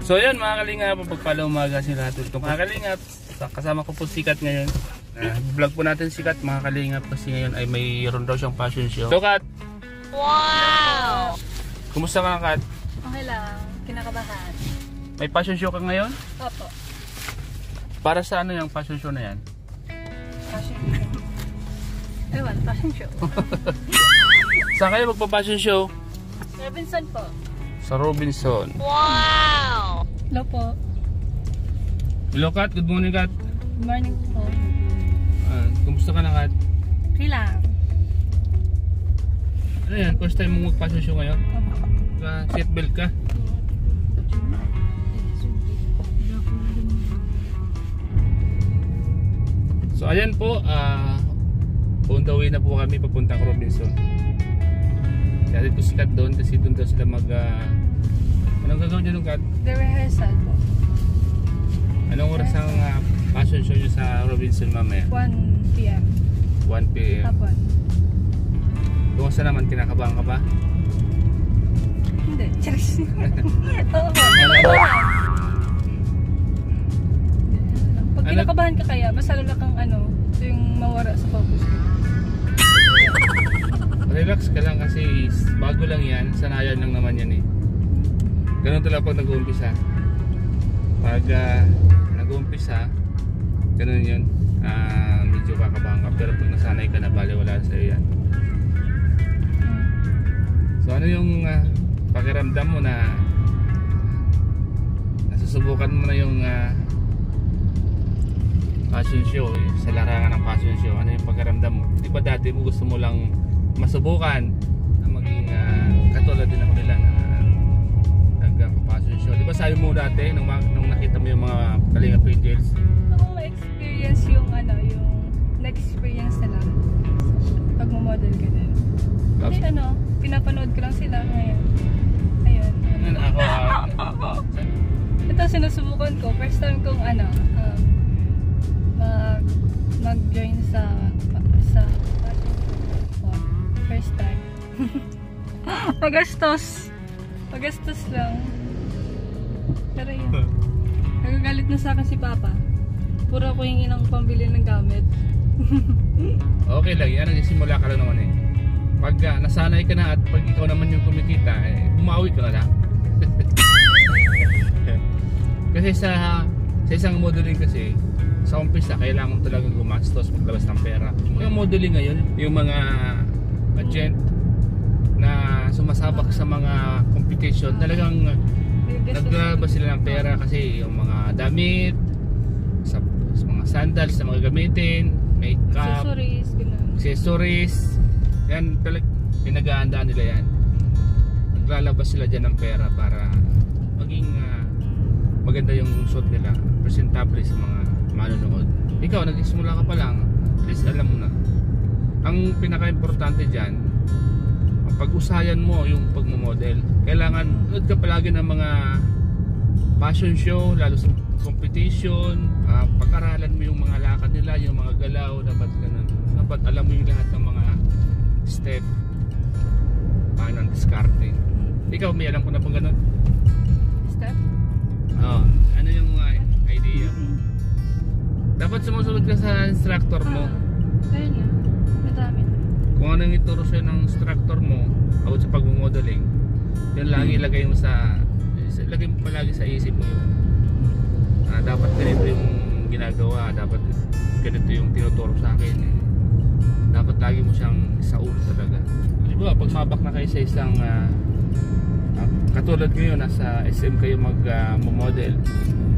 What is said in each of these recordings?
So yan mga kalingap, pagpala umaga sila lahat ulit. Mga kalingap, kasama ko po Sikat ngayon. Vlog po natin Sikat mga kalingap kasi ngayon ay mayroon daw siyang fashion show. So Kat! Wow! Kumusta ka Kat? Okay lang, kinakabahan. May fashion show ka ngayon? Opo. Para sa ano yung fashion show na yan? Fashion show. Ewan, fashion show. Saan kayo magpa-fashion show? Robinson po. Sa Robinson. Wow! Hello po. Hello Kat, good morning Kat. Good morning po. Kumusta ka na Kat? Okay lang. Ano yan? First time mo mag-fashion show ngayon? Seatbelt ka? So ayan po, on the way na po kami papuntang Robinson. Kaya dito si Kat doon kasi doon daw sila mag... anong gagawin dyan Kat? The rehearsal po. Anong oras ang fashion show nyo sa Robinson mamaya? 1 PM. 1 PM. Hapon. Kumusta naman? Kinakabahan ka ba? Hindi. Charis. Oo po. Pag kinakabahan ka kaya, basta lala kang ano, ito yung mawara sa focus ko. Relax ka lang kasi bago lang yan, sanayan lang naman yan eh. Ganun talaga pag nag-uumpisa. Pag nag-uumpisa, ganun yun. Medyo kakabahan ka, pero pag nasanay ka na, bali wala sa'yo yan. So ano yung pakiramdam mo na nasusubukan mo na yung fashion show, sa larangan ng fashion show? Ano yung pakiramdam mo? Di ba dati mo gusto mo lang masubukan na maging katulad din ako nila na nagka-fashion show? Di ba sabi mo dati nung nakita mo yung mga Kalingap Angels? Ako ma-experience yung ano, yung na-experience nila pag mo-model ka din. Kasi ano, pinapanood ko lang sila ngayon. Ayun. Ito sinusubukan ko. First time kong ano, mag-join sa first time. Pagastos lang. Pero yun. Nagagalit na sa akin si Papa. Puro ako yung inang pambili ng gamit. Okay lang yan, nagsimula ka lang naman eh. Pag nasanay ka na at pag ikaw naman yung kumikita, bumawi ka na lang. Kasi sa isang modeling kasi, sa umpisa kailangan talagang gumastos, maglabas ng pera. Yung modeling ngayon, yung mga agent na sumasabak sa mga competition, talagang naglabas sila ng pera kasi yung mga damit, sa mga sandals na mga gamitin, makeup, accessories, yan talagang pinag-aandaan nila yan. Naglalabas sila dyan ng pera para maging maganda yung suot nila, presentable sa mga manonood. Ikaw, nagsimula ka pa lang, at least alam mo na. Ang pinaka-importante dyan, pag-usayan mo yung pagmamodel. Kailangan, nanood ka palagi ng mga fashion show, lalo sa competition, pag-aralan mo yung mga lakad nila, yung mga galaw, dapat ganun. Dapat alam mo yung lahat ng mga step, paano ang discarding. Ikaw, may alam ko na pang ganun? Step? Oo. Ano yung idea mo? Dapat sumusunod ka sa instructor mo. Ayun na. Madami. Kung ano yung ituro sa'yo ng instructor mo about sa pag-modeling, yun lang ilagay mo lagay mo palagi sa isip mo yun. Dapat ganito yung ginagawa, dapat ganito yung tinuturo sa akin. Dapat lagi mo siyang sa ulo talaga. Di ba, pag mabak na kayo sa isang katulad ngayon, nasa SM kayo mag-model,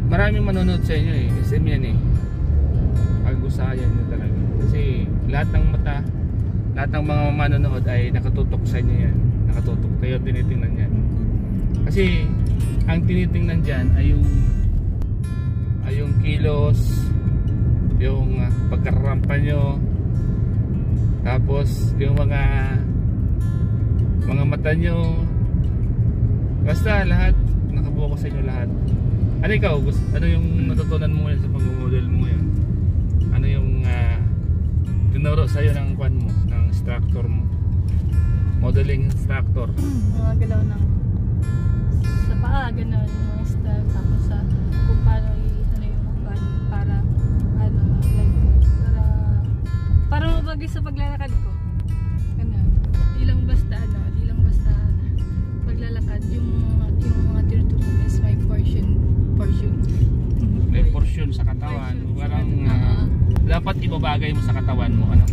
maraming manonood sa inyo eh. SM yan eh. Pag-usayan nyo talaga. Kasi lahat ng mata, lahat ng mga manonood ay nakatutok sa inyo yan. Nakatutok tayo, tinitingnan yan. Kasi ang tinitingnan dyan ay yung kilos, yung pagkarampa nyo, tapos yung mga mata nyo, basta lahat nakabuko sa inyo lahat. Ano ikaw? Ano yung natutunan mo ngayon sa pag-model mo ngayon? Ano yung tinuro sa'yo ng kwan mo, ng instructor mo, modeling instructor? Mga galaw ng sa paa, gano'n, mga style. bagay sa paglalakad ko. Ano, di lang basta paglalakad, yung mga tinutulong is may portion. May portion sa katawan. Parang dapat ibabagay mo sa katawan mo, ano?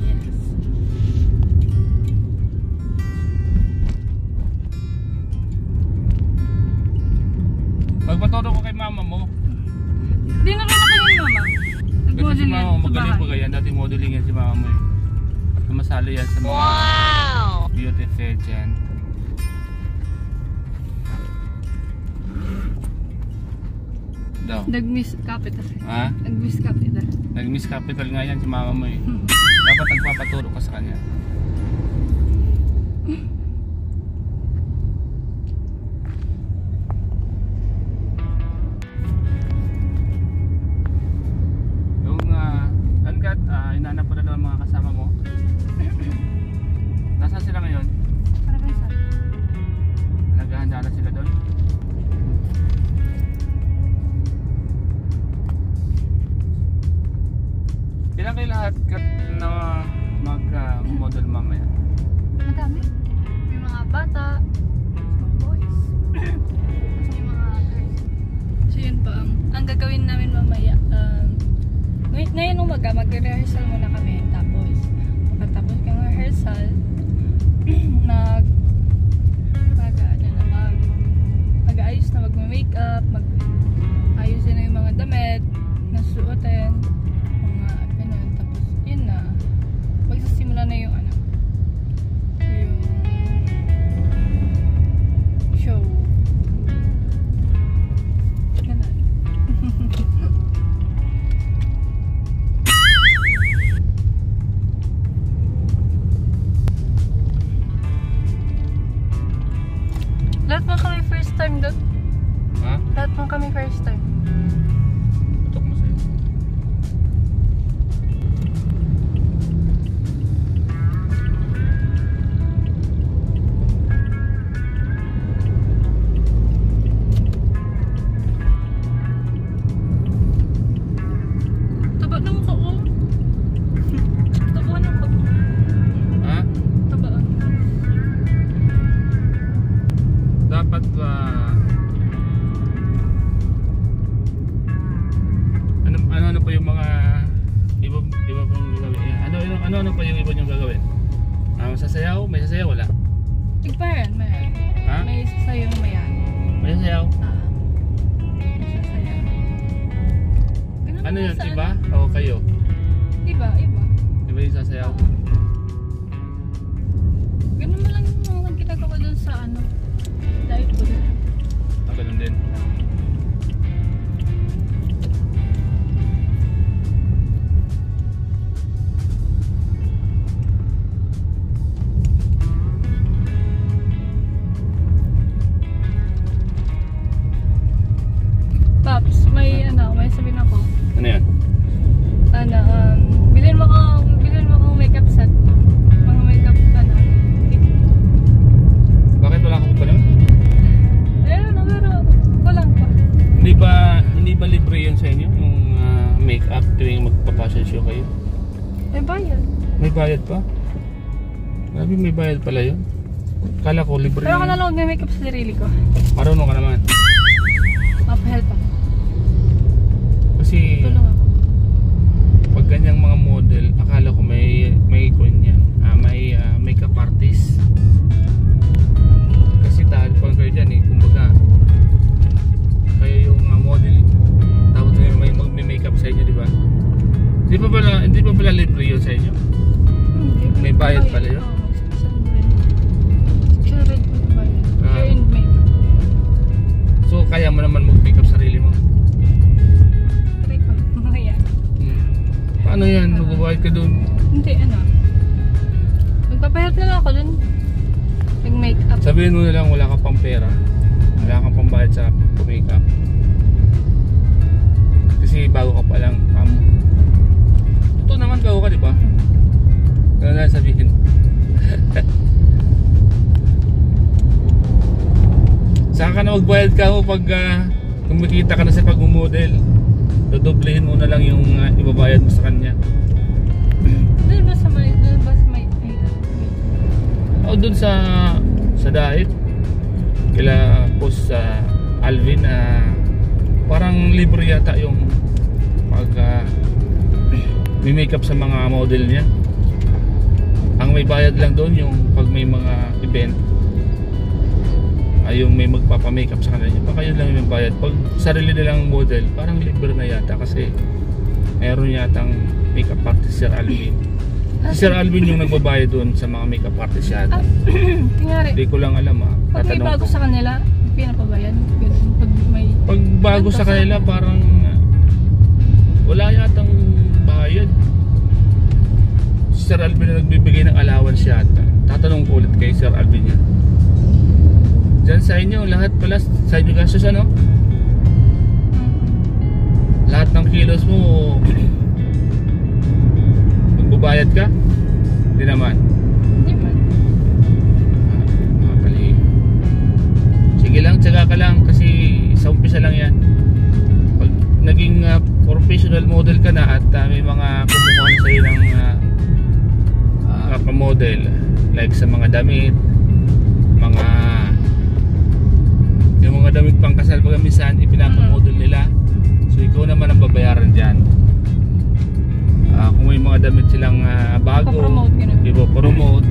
Yes. Magpaturo ko kay mama mo. Di na rin ako yung mama. Kasi si mama mo, Nag-model yan sa magaling bahay. pa ganyan. Dating modeling yan si mama mo eh. Masalo yan sa mga beauty pageant. Daw. Nag-miss capital. Ha? Nag-miss capital. Nag-miss capital nga yan si mama mo eh. Dapat nagpapaturo ka sa kanya. Yung hanggat inanap ko na lang ang mga kasama mo. Nasaan sila ngayon? Para kayo sa? Naghahanda na sila doon? Ilan kayo lahat na mag-model mamaya? Madami. May mga bata, mga boys, may mga girls. So yun po, ang gagawin namin mamaya, ngayon umaga, mag-rehearsal muna kami. Tapos, pagkatapos ng rehearsal, mag-aayos na, mag-makeup, mag-ayusin na yung mga damit, nasuotin, mga ganun. Tapos, yun na, magsasimula na yung yung show. Ganun. Lahat mo kami first time doon. Ha? Lahat mo kami first time. Tutok mo sa'yo. Taba ng mukha ko. Taba ng mukha ko. Ha? Taba. Dapat ano pa yung mga iba pang gagawin? Ano pa yung iba niyong gagawin? Sasayaw? May sasayaw? Wala? Tigparan, mayroon. Ha? May sasayang mayan. May sasayaw? May sasayaw. Ganun Ano naman yun? sa Iba? O kayo? Iba. Iba yung sasayaw? Ganun mo lang yung mga ginagawa dun sa live ko dun. Ganun din. Paps, may sabihin ako. Ano yan? Bilhin mo akong makeup set. Mga makeup kit. Bakit wala ka pa nun? Ayun na, pero kulang pa. Hindi ba libre yun sa inyo? Yung make-up tuwing magpa-fashion show kayo? May bayad. May bayad pa? Grabe, may bayad pala yun. Kala ko libre Pero ako yun. na lang mag-makeup sa sarili ko. Marunong ka naman. Mapahelp ako. Kasi Tulong ako. pag ganyang mga model, akala ko may kunyan, may makeup artist. Kasi dahil pag kayo dyan kumbaga kayo yung model, tapos may mag-makeup sa inyo, di ba? Hindi pa pala libre yun sa inyo? May bayad pala yun? Oo, 600 po yung bayad. Hair and makeup. So kaya mo naman mag-makeup sarili mo? Try ko. Mamaya. Paano yan? Magbabayad ka dun? Hindi, magpapahelp na lang ako dun. Mag-makeup. Sabihin mo na lang wala ka pang pera, wala kang pambayad sa makeup. Kasi bago ka pa lang, totoo naman, bago ka, di ba? Ano na sabihin? Saan ka na magbayad ka mo pag kumikita ka na sa pag-model? Dodoblehin mo na lang yung ibabayad mo sa kanya. Doon ba sa may, O doon sa diet kila post sa Alvin, parang libre yata yung pag may makeup sa mga model niya. Ang may bayad lang doon yung pag may mga event ay yung may magpapamakeup sa kanila. Baka yun lang yung bayad. Pag sarili nilang model, parang libre na yata kasi meron yatang makeup artist Sir Alvin. Si Sir Alvin yung nagbabayad doon sa mga makeup artist yata. Tingari. Hindi ko lang alam Pag may bago sa kanila, pinapabayan. Pag may... Pag bago sa kanila, parang wala yatang bayad. Si Sir Alvin na nagbibigay ng allowance yata. Tatanong ko ulit kay Sir Alvin yan. Diyan sa inyo, lahat pala sa inyo gastos ano? Lahat ng kilos mo magbabayad ka? Hindi naman. Hindi ba? Makakalim. Sige lang, tsaga ka lang kasi sa umpisa lang yan. Pag naging professional model ka na at may mga kumukuha na sa'yo ng model like sa mga damit, yung mga damit pang kasal pag minsan ipinapamodel nila, so ikaw naman ang babayaran dyan. Kung may mga damit silang bago, ipopromote,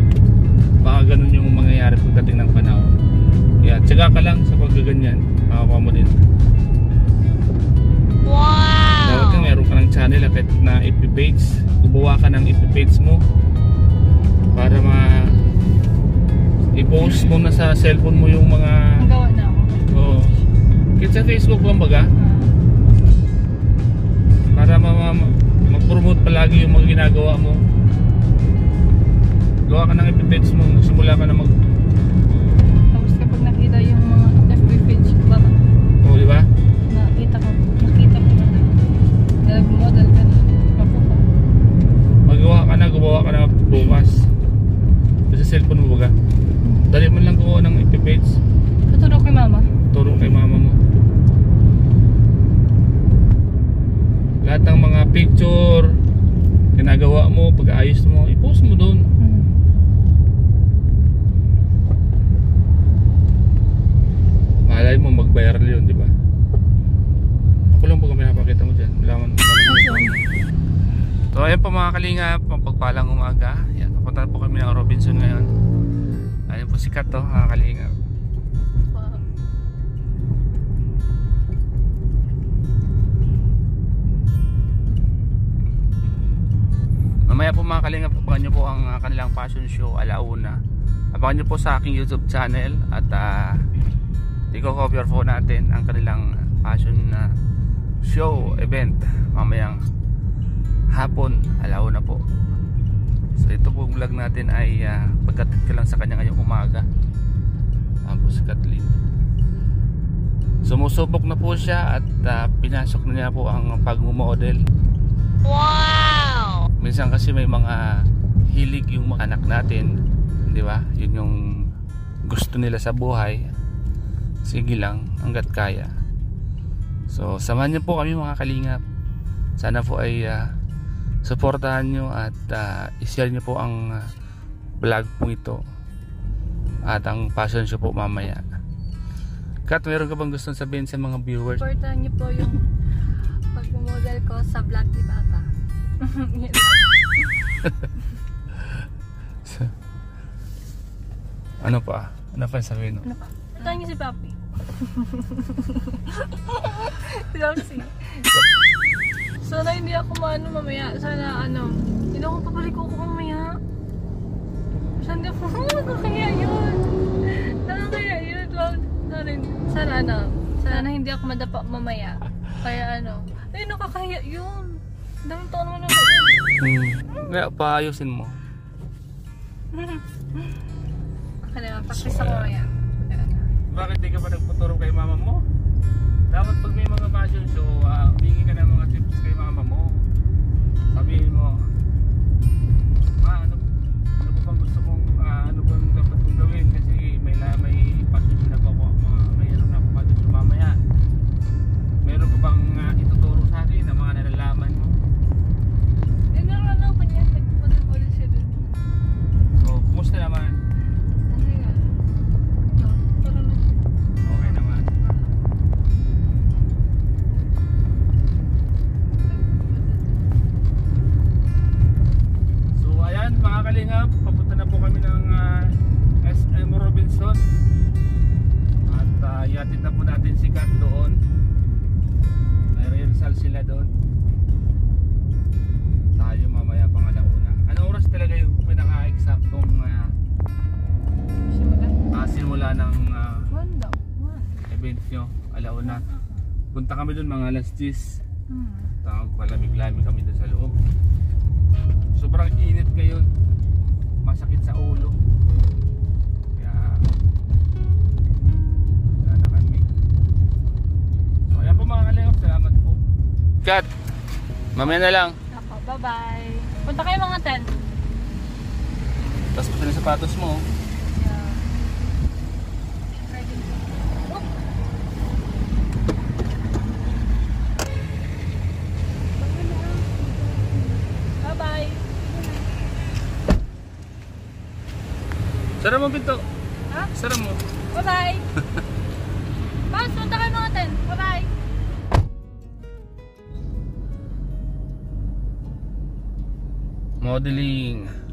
baka ganun yung mangyayari pagdating ng panahon. Kaya tsaga ka lang sa paggaganyan, makakuha mo din. Wow! Dapat kang meron ka ng channel kahit na FB page, gumawa ka ng FB page mo para i-post mo na sa cellphone mo yung mga gawa na ako. Oo. Kahit sa Facebook lang baga, para mag-promote palagi yung mga ginagawa mo. Gawa ka ng FB page mo, simula ka na Tapos kapag nakita yung mga FB page, baka Oo, di ba? nakita ko na nag-model ka na. Gumawa ka na bukas. Sa cellphone mo baga. Dali mo lang gumawa ng FB page. Tuturo kay mama. Turo kay mama mo. Lahat ng mga picture ginagawa mo, pag-aayos mo, i-post mo doon. Malay mo mag-viral yun, di ba? Ako lang po kami napakita mo dyan. So ayun po mga kalingap, pagpalang umaga. Yan, papunta po kami ng Robinson ngayon. Ayun po sikat to, mga kalingap. Mamaya po mga kalingap, abangan nyo po ang kanilang fashion show alauna. Abangan nyo po sa aking YouTube channel at i-cover po natin ang kanilang fashion show event mamayang hapon, alauna po. So ito po vlog natin ay pagkatid ko lang sa kanya ngayong umaga. Tapos Kathleen, sumusubok na po siya at pinasok na niya po ang pag-model. Wow! Minsan kasi may mga hilig yung mga anak natin, di ba? Yun yung gusto nila sa buhay. Sige lang, hanggat kaya. So samahan niyo po kami mga kalingap. Sana po ay suportahan nyo at i-share nyo po ang vlog po ito at ang fashion show po mamaya. Kat, meron ka bang gustong sabihin sa mga viewers? Supportahan niyo po yung pag-model ko sa vlog ni Papa. Ano pa? Ano pa sabihin? Ano pa? Supportahan niyo si Papi. Si Roxy. Sana hindi ako maano mamaya. Sana hindi ako papaliko ko mamaya. Sana po, nakakaya yun. Nakakaya yun. Sana hindi ako madapa mamaya. Kaya ay nakakaya yun. Daming taon naman ako. Kaya paayusin mo. Okay na, practice ako mamaya. Bakit di ka pa nagputuro kay mama mo? Dapat pag may mga fashion show, hingi ka ng mga tips kay mama mo. Sabihin mo, ma, ano bang gusto mong, ano bang dapat kong gawin? Kasi may fashion show na po ako, mayroon na ako fashion show mamaya. Meron ka bang ituturo sa akin na mga nalalaman mo? Hindi na lang kanya. Hatid na po natin si Kat doon. May rehearsal sila doon. Tayo mamaya pang alauna. Anong oras talaga yung pinaka-exactong simula ng event nyo? Alauna. Punta kami doon mga alas 10. Tawag palamig-lamig kami doon sa loob. Sobrang init ngayon. Masakit sa ulo. Kaya na kami. So ayan po mga kalingap. Salamat po. Kat, mamaya na lang. Ako, bye-bye. Punta kayo mga 10. Tapos pati na sapatos mo. Yeah. Bye-bye. Sara mo pinto. Ha? Sara mo. Bye-bye. Bas, punta kayo mga 10. Bye-bye. Modeling.